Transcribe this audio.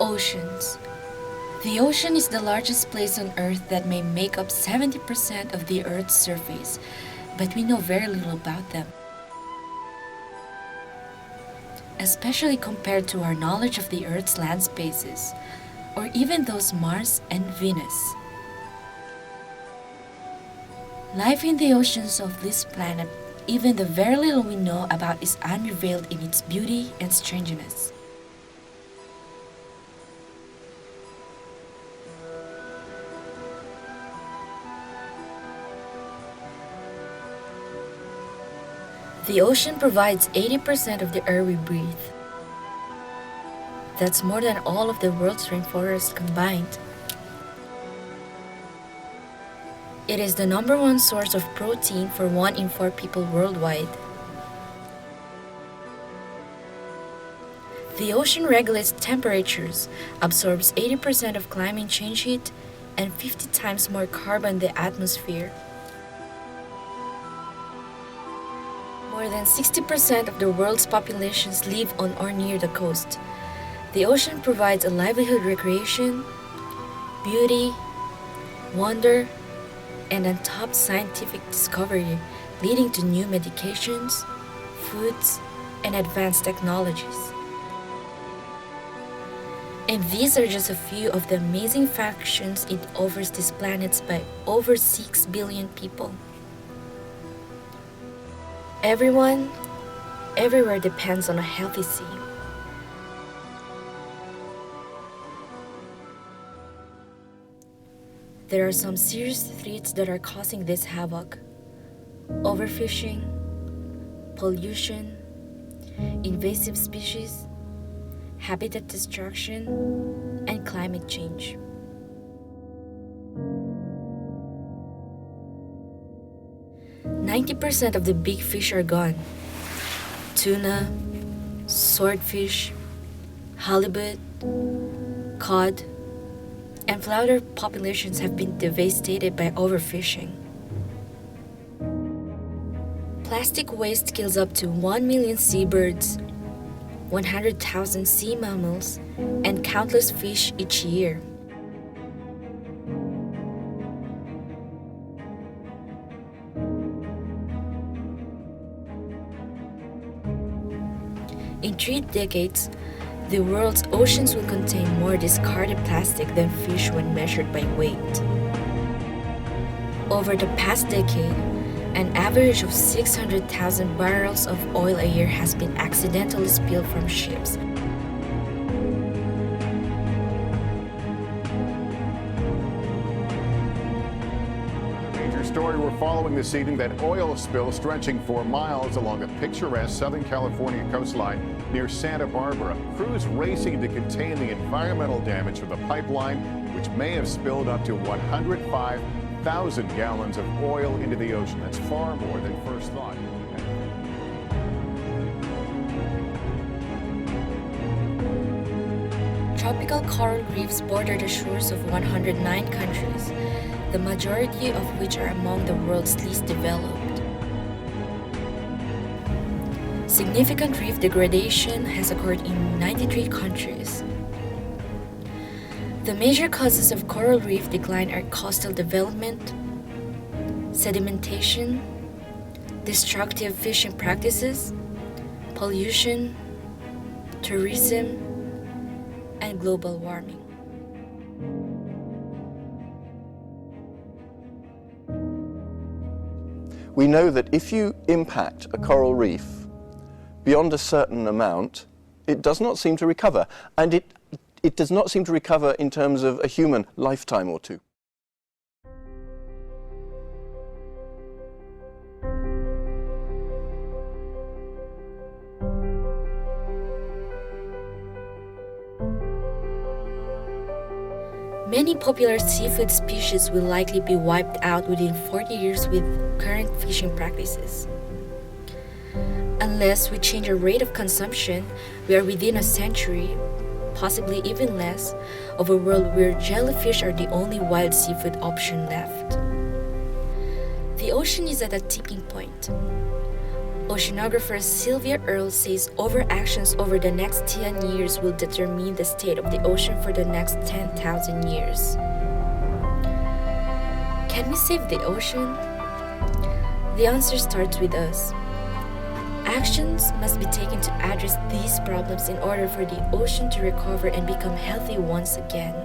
Oceans. The ocean is the largest place on Earth that may make up 70% of the Earth's surface, but we know very little about them, especially compared to our knowledge of the Earth's land spaces, or even those Mars and Venus. Life in the oceans of this planet, even the very little we know about, is unrevealed in its beauty and strangeness. The ocean provides 80% of the air we breathe. That's more than all of the world's rainforests combined. It is the #1 source of protein for 1 in 4 people worldwide. The ocean regulates temperatures, absorbs 80% of climate change heat, and 50 times more carbon in the atmosphere. More than 60% of the world's populations live on or near the coast. The ocean provides a livelihood, recreation, beauty, wonder, and a top scientific discovery leading to new medications, foods, and advanced technologies. And these are just a few of the amazing functions it offers these planets by over 6 billion people. Everyone, everywhere depends on a healthy sea. There are some serious threats that are causing this havoc: overfishing, pollution, invasive species, habitat destruction, and climate change. %90 of the big fish are gone. Tuna, swordfish, halibut, cod, and flounder populations have been devastated by overfishing. Plastic waste kills up to 1 million seabirds, 100,000 sea mammals, and countless fish each year. In 3 decades, the world's oceans will contain more discarded plastic than fish when measured by weight. Over the past decade, an average of 600,000 barrels of oil a year has been accidentally spilled from ships. Story we're following this evening: that oil spill stretching for miles along a picturesque Southern California coastline near Santa Barbara. Crews racing to contain the environmental damage from the pipeline, which may have spilled up to 105,000 gallons of oil into the ocean. That's far more than first thought. Tropical coral reefs border the shores of 109 countries, the majority of which are among the world's least developed. Significant reef degradation has occurred in 93 countries. The major causes of coral reef decline are coastal development, sedimentation, destructive fishing practices, pollution, tourism, and global warming. We know that if you impact a coral reef beyond a certain amount, it does not seem to recover. And it does not seem to recover in terms of a human lifetime or two. Many popular seafood species will likely be wiped out within 40 years with current fishing practices. Unless we change our rate of consumption, we are within a century, possibly even less, of a world where jellyfish are the only wild seafood option left. The ocean is at a tipping point. Oceanographer Sylvia Earle says overactions over the next 10 years will determine the state of the ocean for the next 10,000 years. Can we save the ocean? The answer starts with us. Actions must be taken to address these problems in order for the ocean to recover and become healthy once again.